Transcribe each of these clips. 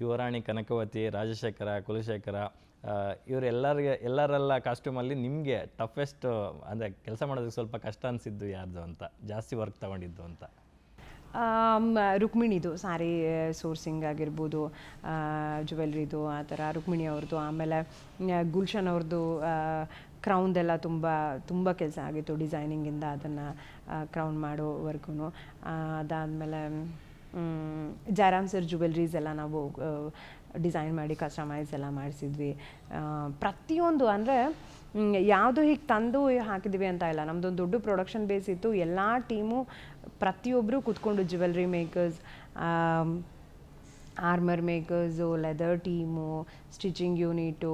ಯುವರಾಣಿ, ಕನಕವತಿ, ರಾಜಶೇಖರ, ಕುಲಶೇಖರ ಎಲ್ಲರೆಲ್ಲ ಕಾಸ್ಟ್ಯೂಮಲ್ಲಿ ನಿಮಗೆ ಟಫೆಸ್ಟ್ ಅಂದರೆ ಕೆಲಸ ಮಾಡೋದಕ್ಕೆ ಸ್ವಲ್ಪ ಕಷ್ಟ ಅನಿಸಿದ್ದು ಯಾರ್ದು ಅಂತ, ಜಾಸ್ತಿ ವರ್ಕ್ ತಗೊಂಡಿದ್ದು ಅಂತ? ರುಕ್ಮಿಣಿದು ಸ್ಯಾರಿ ಸೋರ್ಸಿಂಗ್ ಆಗಿರ್ಬೋದು, ಜುವೆಲ್ರಿದು ಆ ಥರ ರುಕ್ಮಿಣಿ ಅವ್ರದ್ದು. ಆಮೇಲೆ ಗುಲ್ಶನ್ ಅವ್ರದ್ದು ಕ್ರೌನ್ದೆಲ್ಲ ತುಂಬ ಕೆಲಸ ಆಗಿತ್ತು, ಡಿಸೈನಿಂಗಿಂದ ಅದನ್ನು ಕ್ರೌನ್ ಮಾಡೋವರೆಗೂ. ಅದಾದಮೇಲೆ ಜಯರಾಮ್ ಸರ್ ಜುವೆಲ್ರೀಸ್ ಎಲ್ಲ ನಾವು ಡಿಸೈನ್ ಮಾಡಿ ಕಸ್ಟಮೈಸ್ ಎಲ್ಲ ಮಾಡಿಸಿದ್ವಿ. ಪ್ರತಿಯೊಂದು ಅಂದರೆ ಯಾವುದು ಹೀಗೆ ತಂದು ಹಾಕಿದ್ವಿ ಅಂತ ಇಲ್ಲ, ನಮ್ಮದೊಂದು ದೊಡ್ಡ ಪ್ರೊಡಕ್ಷನ್ ಬೇಸ್ ಇತ್ತು. ಎಲ್ಲ ಟೀಮು ಪ್ರತಿಯೊಬ್ಬರು ಕೂತ್ಕೊಂಡು jewellery makers, armour makers, leather team, stitching unit,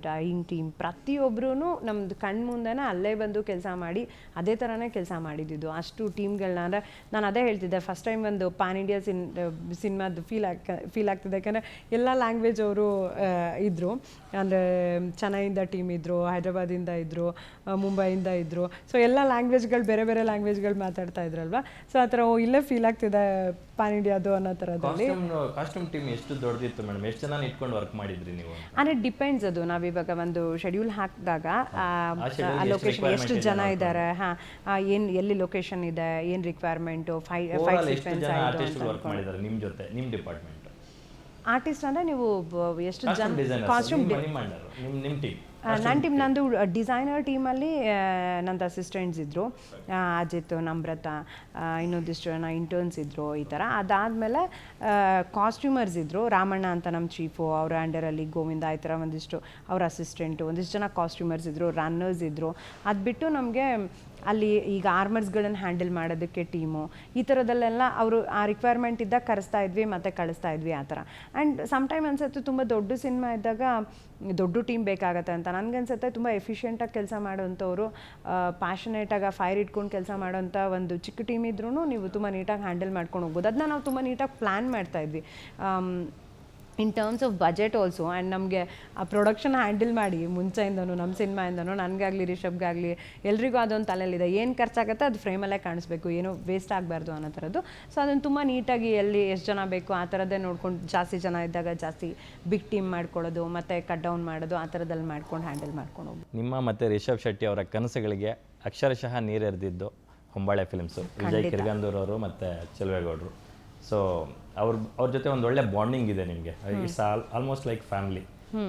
dyeing team, ಪ್ರತಿಯೊಬ್ಬರೂ ನಮ್ಮದು ಕಣ್ಣು ಮುಂದೆನೇ ಅಲ್ಲೇ ಬಂದು ಕೆಲಸ ಮಾಡಿ ಅದೇ ಥರನೇ ಕೆಲಸ ಮಾಡಿದ್ದು. ಅಷ್ಟು ಟೀಮ್ಗಳನ್ನ ಅಂದರೆ ನಾನು ಅದೇ ಹೇಳ್ತಿದ್ದೆ, ಫಸ್ಟ್ ಟೈಮ್ ಒಂದು ಪ್ಯಾನ್ ಇಂಡಿಯಾ ಸಿನಿಮಾದ್ದು ಫೀಲ್ ಆಗ್ತಿದೆ. ಯಾಕಂದರೆ ಎಲ್ಲ ಲ್ಯಾಂಗ್ವೇಜ್ ಅವರು ಇದ್ದರು. ಅಂದರೆ ಚೆನ್ನೈಯಿಂದ ಟೀಮ್ ಇದ್ದರು, ಹೈದ್ರಾಬಾದಿಂದ ಇದ್ದರು, ಮುಂಬೈಯಿಂದ ಇದ್ದರು. ಸೊ ಎಲ್ಲ ಲ್ಯಾಂಗ್ವೇಜ್ಗಳು ಬೇರೆ ಬೇರೆ ಲ್ಯಾಂಗ್ವೇಜ್ಗಳು ಮಾತಾಡ್ತಾ ಇದ್ರಲ್ವ. ಸೊ ಆ ಥರ ಇಲ್ಲೇ ಫೀಲ್ ಆಗ್ತಿದೆ ಪ್ಯಾನ್ ಇಂಡಿಯಾದು ಅನ್ನೋ ಥರದಲ್ಲಿ. ಕಾಸ್ಟ್ಯೂಮ್ ಟೀಮ್ ಎಷ್ಟು ದೊಡ್ಡದಿತ್ತು ಮೇಡಮ್? ಎಷ್ಟು ಜನ ಇಟ್ಕೊಂಡು ವರ್ಕ್ ಮಾಡಿದ್ರಿ ನೀವು? ಅಂದರೆ ಡಿಪೆಂಡ್ಸ್. ಅದು ನಾವಿವಾಗ ಒಂದು ಶೆಡ್ಯೂಲ್ ಹಾಕಿದಾಗ ಆ ಲೊಕೇಶನ್ ಎಷ್ಟು ಜನ ಇದ್ದಾರೆ, ಏನು ಎಲ್ಲಿ ಲೊಕೇಶನ್ ಇದೆ, ಏನು ರಿಕ್ವೈರ್ಮೆಂಟು, ಫೈಟ್ ಸೀಕ್ವೆನ್ಸ್ ಮಾಡಿದ್ದಾರೆ ನಿಮ್ಮ ಜೊತೆ, ನಿಮ್ಮ ಡಿಪಾರ್ಟ್ಮೆಂಟ್ ಆರ್ಟಿಸ್ಟ್ ಅಂದರೆ ನೀವು ಎಷ್ಟು ಜನ ಕಾಸ್ಟ್ಯೂಮ್ ನಿಮ್ಮ ಟೀಮ್? ನನ್ನ ಟೀಮ್, ನಂದು ಡಿಸೈನರ್ ಟೀಮಲ್ಲಿ ನಂದು ಅಸಿಸ್ಟೆಂಟ್ಸ್ ಇದ್ದರು, ಅಜಿತ್, ನಮ್ರತ, ಇನ್ನೊಂದಿಷ್ಟು ಜನ ಇಂಟರ್ನ್ಸ್ ಇದ್ದರು ಈ ಥರ. ಅದಾದಮೇಲೆ ಕಾಸ್ಟ್ಯೂಮರ್ಸ್ ಇದ್ದರು, ರಾಮಣ್ಣ ಅಂತ ನಮ್ಮ ಚೀಫು, ಅವರ ಅಂಡರಲ್ಲಿ ಗೋವಿಂದ, ಈ ಥರ ಒಂದಿಷ್ಟು ಅವ್ರ ಅಸಿಸ್ಟೆಂಟು, ಒಂದಿಷ್ಟು ಜನ ಕಾಸ್ಟ್ಯೂಮರ್ಸ್ ಇದ್ದರು, ರನ್ನರ್ಸ್ ಇದ್ದರು. ಅದು ಬಿಟ್ಟು ನಮಗೆ ಅಲ್ಲಿ ಈಗ ಆರ್ಮರ್ಸ್ಗಳನ್ನು ಹ್ಯಾಂಡಲ್ ಮಾಡೋದಕ್ಕೆ ಟೀಮು, ಈ ಥರದಲ್ಲೆಲ್ಲ ಅವರು ಆ ರಿಕ್ವೈರ್ಮೆಂಟ್ ಇದ್ದಾಗ ಕರೆಸ್ತಾ ಇದ್ವಿ ಮತ್ತು ಕಳಿಸ್ತಾ ಇದ್ವಿ ಆ ಥರ. ಆ್ಯಂಡ್ ಸಮ್ಟೈಮ್ ಅನ್ಸುತ್ತೆ ತುಂಬ ದೊಡ್ಡ ಸಿನಿಮಾ ಇದ್ದಾಗ ದೊಡ್ಡ ಟೀಮ್ ಬೇಕಾಗತ್ತೆ ಅಂತ. ನನಗನ್ಸುತ್ತೆ ತುಂಬ ಎಫಿಷಿಯೆಂಟಾಗಿ ಕೆಲಸ ಮಾಡೋವಂಥವ್ರು, ಪ್ಯಾಷನೇಟಾಗಿ ಫೈರ್ ಇಟ್ಕೊಂಡು ಕೆಲಸ ಮಾಡೋಂಥ ಒಂದು ಚಿಕ್ಕ ಟೀಮ್ ಇದ್ರೂ ನೀವು ತುಂಬ ನೀಟಾಗಿ ಹ್ಯಾಂಡಲ್ ಮಾಡ್ಕೊಂಡು ಹೋಗ್ಬೋದು. ಅದನ್ನ ನಾವು ತುಂಬ ನೀಟಾಗಿ ಪ್ಲ್ಯಾನ್ ಮಾಡ್ತಾಯಿದ್ವಿ in terms of budget also. And ನಮಗೆ ಆ ಪ್ರೊಡಕ್ಷನ್ ಹ್ಯಾಂಡಲ್ ಮಾಡಿ ಮುಂಚೆಯಿಂದನೂ, ನಮ್ಮ ಸಿನಿಮಾಯಿಂದನೂ, ನನಗಾಗಲಿ ರಿಷಬ್ಗಾಗಲಿ ಎಲ್ರಿಗೂ ಅದೊಂದು ತಲೆಯಲ್ಲಿದೆ, ಏನು ಖರ್ಚಾಗುತ್ತೆ ಅದು ಫ್ರೇಮಲ್ಲೇ ಕಾಣಿಸ್ಬೇಕು, ಏನೂ ವೇಸ್ಟ್ ಆಗಬಾರ್ದು ಅನ್ನೋ ಥರದ್ದು. ಸೊ ಅದನ್ನು ತುಂಬ ನೀಟಾಗಿ ಎಲ್ಲಿ ಎಷ್ಟು ಜನ ಬೇಕು ಆ ಥರದ್ದೇ ನೋಡ್ಕೊಂಡು, ಜಾಸ್ತಿ ಜನ ಇದ್ದಾಗ ಜಾಸ್ತಿ ಬಿಗ್ ಟೀಮ್ ಮಾಡ್ಕೊಳ್ಳೋದು, ಮತ್ತು ಕಟ್ ಡೌನ್ ಮಾಡೋದು, ಆ ಥರದಲ್ಲಿ ಮಾಡ್ಕೊಂಡು ಹ್ಯಾಂಡಲ್ ಮಾಡ್ಕೊಂಡು ಹೋಗ್ಬೋದು. ನಿಮ್ಮ ಮತ್ತು ರಿಷಬ್ ಶೆಟ್ಟಿ ಅವರ ಕನಸುಗಳಿಗೆ ಅಕ್ಷರಶಃ ನೀರೆರೆದಿದ್ದು ಹೊಂಬಾಳೆ ಫಿಲ್ಮ್ಸು, ವಿಜಯ್ ಕಿರ್ಗಂದೂರ್ ಅವರು ಮತ್ತು ಚೆಲುವೇಗೌಡರು. ಸೊ ಅವ್ರ ಜೊತೆ ಒಂದು ಒಳ್ಳೆ ಬಾಂಡಿಂಗ್ ಇದೆ ನಿಮಗೆ, it's almost like family.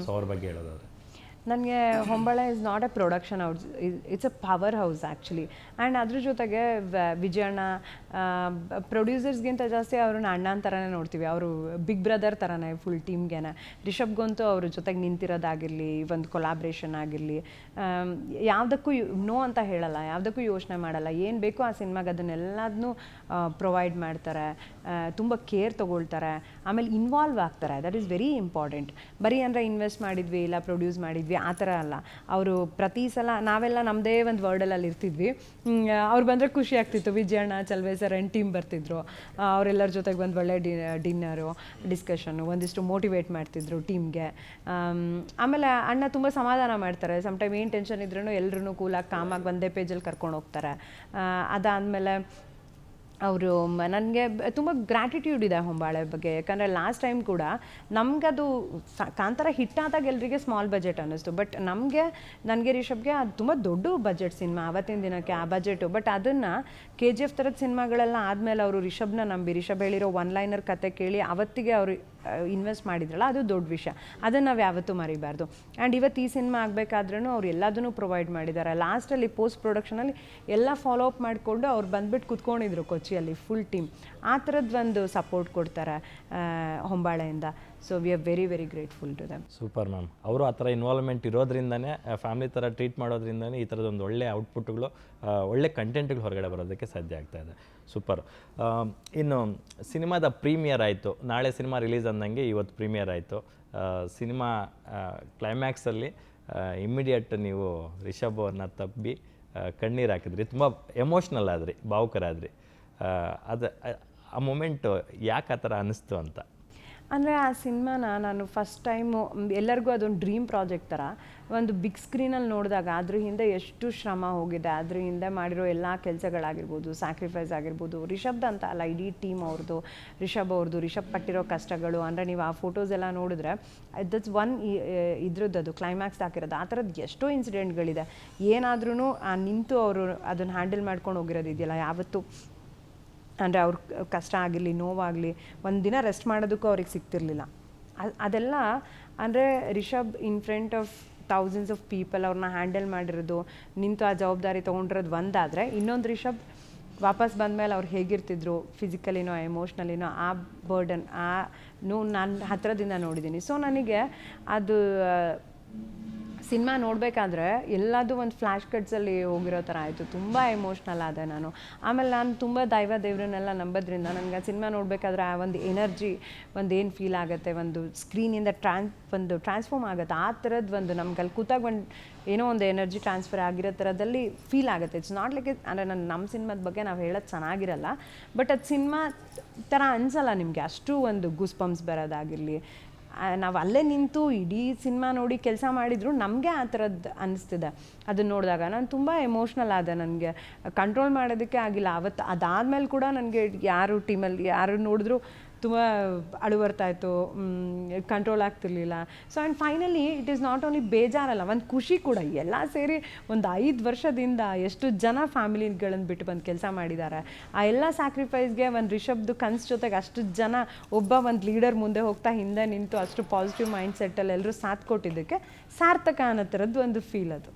So ಅವ್ರ ಬಗ್ಗೆ ಹೇಳೋದಾದ್ರೆ, ನನಗೆ Hombale is not a production house, it's a power house actually. And ಅದ್ರ ಜೊತೆಗೆ ವಿಜಯಣ್ಣ ಪ್ರೊಡ್ಯೂಸರ್ಸ್ಗಿಂತ ಜಾಸ್ತಿ ಅವ್ರನ್ನ ಅಣ್ಣ ಥರನೇ ನೋಡ್ತೀವಿ, ಅವರು ಬಿಗ್ ಬ್ರದರ್ ಥರನೇ ಫುಲ್ ಟೀಮ್ಗೆನೆ. ರಿಷಬ್ಗಂತೂ ಅವ್ರ ಜೊತೆಗೆ ನಿಂತಿರೋದಾಗಿರಲಿ, ಒಂದು ಕೊಲಾಬ್ರೇಷನ್ ಆಗಿರಲಿ, ಯಾವುದಕ್ಕೂ ನೋ ಅಂತ ಹೇಳಲ್ಲ, ಯಾವುದಕ್ಕೂ ಯೋಚನೆ ಮಾಡಲ್ಲ. ಏನು ಬೇಕೋ ಆ ಸಿನಿಮಾಗೆ ಅದನ್ನೆಲ್ಲದನ್ನೂ ಪ್ರೊವೈಡ್ ಮಾಡ್ತಾರೆ, ತುಂಬ ಕೇರ್ ತೊಗೊಳ್ತಾರೆ, ಆಮೇಲೆ ಇನ್ವಾಲ್ವ್ ಆಗ್ತಾರೆ. That is very important. ಬರೀ ಅಂದರೆ ಇನ್ವೆಸ್ಟ್ ಮಾಡಿದ್ವಿ ಇಲ್ಲ ಪ್ರೊಡ್ಯೂಸ್ ಮಾಡಿದ್ವಿ ಆ ಥರ ಅಲ್ಲ. ಅವರು ಪ್ರತಿ ಸಲ ನಾವೆಲ್ಲ ನಮ್ಮದೇ ಒಂದು ವರ್ಡಲ್ಲಿ ಇರ್ತಿದ್ವಿ, ಅವ್ರು ಬಂದರೆ ಖುಷಿ ಆಗ್ತಿತ್ತು. ವಿಜಯಣ್ಣ, ಚಲ್ವೆ ಸರ್ ಆ್ಯಂಡ್ ಟೀಮ್ ಬರ್ತಿದ್ರು, ಅವರೆಲ್ಲರ ಜೊತೆಗೆ ಒಂದು ಒಳ್ಳೆ ಡಿನ್ನರು, ಡಿಸ್ಕಷನ್ನು, ಒಂದಿಷ್ಟು ಮೋಟಿವೇಟ್ ಮಾಡ್ತಿದ್ರು ಟೀಮ್ಗೆ. ಆಮೇಲೆ ಅಣ್ಣ ತುಂಬ ಸಮಾಧಾನ ಮಾಡ್ತಾರೆ. ಸಮ್ಟೈಮ್ ಏನು ಟೆನ್ಷನ್ ಇದ್ರೂ ಎಲ್ಲರೂ ಕೂಲಾಗಿ ಕಾಮಾಗಿ ಒಂದೇ ಪೇಜಲ್ಲಿ ಕರ್ಕೊಂಡು ಹೋಗ್ತಾರೆ. ಅದಾದಮೇಲೆ ಅವರು ನನಗೆ ತುಂಬ ಗ್ರ್ಯಾಟಿಟ್ಯೂಡ್ ಇದೆ ಹೊಂಬಾಳೆ ಬಗ್ಗೆ. ಯಾಕಂದರೆ ಲಾಸ್ಟ್ ಟೈಮ್ ಕೂಡ ನಮಗದು ಕಾಂತಾರ ಹಿಟ್ಟಾದಾಗ ಎಲ್ರಿಗೆ ಸ್ಮಾಲ್ ಬಜೆಟ್ ಅನ್ನಿಸ್ತು, ಬಟ್ ನನಗೆ ರಿಷಬ್ಗೆ ಅದು ತುಂಬ ದೊಡ್ಡ ಬಜೆಟ್ ಸಿನಿಮಾ ಆವತ್ತಿನ ದಿನಕ್ಕೆ, ಆ ಬಜೆಟು. ಬಟ್ ಅದನ್ನು KGF ಥರದ ಸಿನಿಮಾಗಳೆಲ್ಲ ಆದಮೇಲೆ ಅವರು ರಿಷಬ್ನ ನಂಬಿ, ರಿಷಬ್ ಹೇಳಿರೋ ಒನ್ ಲೈನರ್ ಕತೆ ಕೇಳಿ ಅವತ್ತಿಗೆ ಅವರು ಇನ್ವೆಸ್ಟ್ ಮಾಡಿದ್ರಲ್ಲ, ಅದು ದೊಡ್ಡ ವಿಷಯ. ಅದನ್ನು ನಾವು ಯಾವತ್ತೂ ಮರಿಬಾರ್ದು. ಆ್ಯಂಡ್ ಇವತ್ತು ಈ ಸಿನಿಮಾ ಆಗಬೇಕಾದ್ರೂ ಅವ್ರು ಎಲ್ಲದನ್ನೂ ಪ್ರೊವೈಡ್ ಮಾಡಿದ್ದಾರೆ. ಲಾಸ್ಟಲ್ಲಿ ಪೋಸ್ಟ್ ಪ್ರೊಡಕ್ಷನಲ್ಲಿ ಎಲ್ಲ ಫಾಲೋ ಅಪ್ ಮಾಡಿಕೊಂಡು ಅವ್ರು ಬಂದುಬಿಟ್ಟು ಕುತ್ಕೊಂಡಿದ್ರು ಕೊಚ್ಚಿಯಲ್ಲಿ ಫುಲ್ ಟೀಮ್. ಆ ಥರದ್ದು ಒಂದು ಸಪೋರ್ಟ್ ಕೊಡ್ತಾರೆ ಹೊಂಬಾಳೆಯಿಂದ. So we are very very grateful to them. Super ma'am. ಅವರು ಆ ಥರ ಇನ್ವಾಲ್ವ್ಮೆಂಟ್ ಇರೋದ್ರಿಂದನೇ, ಫ್ಯಾಮಿಲಿ ಥರ ಟ್ರೀಟ್ ಮಾಡೋದ್ರಿಂದನೇ ಈ ಥರದೊಂದು ಒಳ್ಳೆ ಔಟ್ಪುಟ್ಗಳು, ಒಳ್ಳೆ ಕಂಟೆಂಟ್ಗಳು ಹೊರಗಡೆ ಬರೋದಕ್ಕೆ ಸಾಧ್ಯ ಆಗ್ತಾಯಿದೆ. ಸೂಪರ್. ಇನ್ನು ಸಿನಿಮಾದ ಪ್ರೀಮಿಯರ್ ಆಯಿತು, ನಾಳೆ ಸಿನಿಮಾ ರಿಲೀಸ್ ಅಂದಂಗೆ ಇವತ್ತು ಪ್ರೀಮಿಯರ್ ಆಯಿತು. ಸಿನಿಮಾ ಕ್ಲೈಮ್ಯಾಕ್ಸಲ್ಲಿ ಇಮ್ಮಿಡಿಯೇಟ್ ನೀವು ರಿಷಬ್ ಅವ್ರನ್ನ ತಪ್ಪಿ ಕಣ್ಣೀರು ಹಾಕಿದ್ರಿ, ತುಂಬ ಎಮೋಷ್ನಲ್ ಆದ್ರಿ, ಭಾವುಕರಾದ್ರಿ. ಅದು ಆ ಮೊಮೆಂಟು ಯಾಕೆ ಆ ಥರ ಅನ್ನಿಸ್ತು ಅಂತ? ಅಂದರೆ ಆ ಸಿನಿಮಾನ ನಾನು ಫಸ್ಟ್ ಟೈಮು ಎಲ್ಲರಿಗೂ ಅದೊಂದು ಡ್ರೀಮ್ ಪ್ರಾಜೆಕ್ಟ್ ಥರ ಒಂದು ಬಿಗ್ ಸ್ಕ್ರೀನಲ್ಲಿ ನೋಡಿದಾಗ ಅದ್ರ ಹಿಂದೆ ಎಷ್ಟು ಶ್ರಮ ಹೋಗಿದೆ, ಅದ್ರ ಹಿಂದೆ ಮಾಡಿರೋ ಎಲ್ಲ ಕೆಲಸಗಳಾಗಿರ್ಬೋದು, ಸ್ಯಾಕ್ರಿಫೈಸ್ ಆಗಿರ್ಬೋದು, ರಿಷಬ್ದು ಅಂತ ಅಲ್ಲ ಇಡೀ ಟೀಮ್ ಅವ್ರದ್ದು, ರಿಷಬ್ ಪಟ್ಟಿರೋ ಕಷ್ಟಗಳು. ಅಂದರೆ ನೀವು ಆ ಫೋಟೋಸ್ ಎಲ್ಲ ನೋಡಿದ್ರೆ ದಟ್ಸ್ ಒನ್ ಇದ್ರದ್ದು ಅದು ಕ್ಲೈಮ್ಯಾಕ್ಸ್ ಹಾಕಿರೋದು. ಆ ಥರದ್ದು ಎಷ್ಟೋ ಇನ್ಸಿಡೆಂಟ್ಗಳಿದೆ. ಏನಾದ್ರೂ ನಿಂತು ಅವರು ಅದನ್ನು ಹ್ಯಾಂಡಲ್ ಮಾಡ್ಕೊಂಡು ಹೋಗಿರೋದು ಇದೆಯಲ್ಲ ಯಾವತ್ತೂ. ಅಂದರೆ ಅವ್ರ ಕಷ್ಟ ಆಗಿರಲಿ, ನೋವಾಗಲಿ, ಒಂದು ದಿನ ರೆಸ್ಟ್ ಮಾಡೋದಕ್ಕೂ ಅವ್ರಿಗೆ ಸಿಗ್ತಿರ್ಲಿಲ್ಲ. ಅದೆಲ್ಲ ಅಂದರೆ Rishab in front of thousands of people ಅವ್ರನ್ನ ಹ್ಯಾಂಡಲ್ ಮಾಡಿರೋದು, ನಿಂತು ಆ ಜವಾಬ್ದಾರಿ ತೊಗೊಂಡಿರೋದು ಒಂದಾದರೆ, ಇನ್ನೊಂದು ರಿಷಬ್ ವಾಪಸ್ ಬಂದಮೇಲೆ ಅವ್ರು ಹೇಗಿರ್ತಿದ್ರು ಫಿಸಿಕಲಿನೋ ಎಮೋಷ್ನಲಿನೋ, ಆ ಬರ್ಡನ್ ಆ ನಾನು ಹತ್ತಿರದಿಂದ ನೋಡಿದ್ದೀನಿ. ಸೊ ನನಗೆ ಅದು ಸಿನಿಮಾ ನೋಡಬೇಕಾದ್ರೆ ಎಲ್ಲದೂ ಒಂದು ಫ್ಲ್ಯಾಶ್ ಕಟ್ಸಲ್ಲಿ ಹೋಗಿರೋ ಥರ ಆಯಿತು. ತುಂಬ ಎಮೋಷ್ನಲ್ ಆದೆ ನಾನು. ಆಮೇಲೆ ನಾನು ತುಂಬ ದೇವ್ರನ್ನೆಲ್ಲ ನಂಬೋದ್ರಿಂದ ನನಗೆ ಆ ಸಿನಿಮಾ ನೋಡಬೇಕಾದ್ರೆ ಆ ಒಂದು ಎನರ್ಜಿ ಏನು ಫೀಲ್ ಆಗುತ್ತೆ, ಒಂದು ಸ್ಕ್ರೀನಿಂದ ಟ್ರಾನ್ಸ್ಫಾರ್ಮ್ ಆಗುತ್ತೆ. ಆ ಥರದ್ದು ಒಂದು ನಮ್ಗೆ ಅಲ್ಲಿ ಕೂತಾಗ ಏನೋ ಒಂದು ಎನರ್ಜಿ ಟ್ರಾನ್ಸ್ಫರ್ ಆಗಿರೋ ಥರದಲ್ಲಿ ಫೀಲ್ ಆಗುತ್ತೆ. ಇಟ್ಸ್ ನಾಟ್ ಲೈಕ್ ಅಂದರೆ ನಮ್ಮ ಸಿನಿಮಾದ ಬಗ್ಗೆ ನಾವು ಹೇಳೋದು ಚೆನ್ನಾಗಿರಲ್ಲ, ಬಟ್ ಅದು ಸಿನಿಮಾ ಥರ ಅನಿಸಲ್ಲ ನಿಮಗೆ. ಅಷ್ಟು ಒಂದು ಗೂಸ್ ಪಂಪ್ಸ್ ಬರೋದಾಗಿರಲಿ, ನಾವು ಅಲ್ಲೇ ನಿಂತು ಇಡೀ ಸಿನಿಮಾ ನೋಡಿ ಕೆಲಸ ಮಾಡಿದ್ರು ನಮಗೆ ಆ ಥರದ್ದು ಅನ್ನಿಸ್ತಿದೆ. ಅದನ್ನು ನೋಡಿದಾಗ ನಾನು ತುಂಬ ಎಮೋಷ್ನಲ್ ಆದೆ. ನನಗೆ ಕಂಟ್ರೋಲ್ ಮಾಡೋದಕ್ಕೆ ಆಗಿಲ್ಲ ಅವತ್ತು. ಅದಾದಮೇಲೆ ಕೂಡ ನನಗೆ ಯಾರು ಟೀಮಲ್ಲಿ ಯಾರು ನೋಡಿದ್ರು ತುಂಬ ಅಳು ಬರ್ತಾಯಿತ್ತು, ಕಂಟ್ರೋಲ್ ಆಗ್ತಿರ್ಲಿಲ್ಲ. So and finally it is not only ಬೇಜಾರಲ್ಲ, ಒಂದು ಖುಷಿ ಕೂಡ. ಎಲ್ಲ ಸೇರಿ ಒಂದು 5 ವರ್ಷದಿಂದ ಎಷ್ಟು ಜನ ಫ್ಯಾಮಿಲಿಗಳನ್ನು ಬಿಟ್ಟು ಬಂದು ಕೆಲಸ ಮಾಡಿದ್ದಾರೆ. ಆ ಎಲ್ಲ ಸ್ಯಾಕ್ರಿಫೈಸ್ಗೆ ಒಂದು ರಿಷಬ್ದು ಕನ್ಸು ಜೊತೆಗೆ ಅಷ್ಟು ಜನ ಒಂದು ಲೀಡರ್ ಮುಂದೆ ಹೋಗ್ತಾ ಹಿಂದೆ ನಿಂತು ಅಷ್ಟು ಪಾಸಿಟಿವ್ ಮೈಂಡ್ ಸೆಟ್ಟಲ್ಲಿ ಎಲ್ಲರೂ ಸಾಥ್ ಕೊಟ್ಟಿದ್ದಕ್ಕೆ ಸಾರ್ಥಕ ಅನ್ನೋ ಥರದ್ದು ಒಂದು ಫೀಲ್ ಅದು.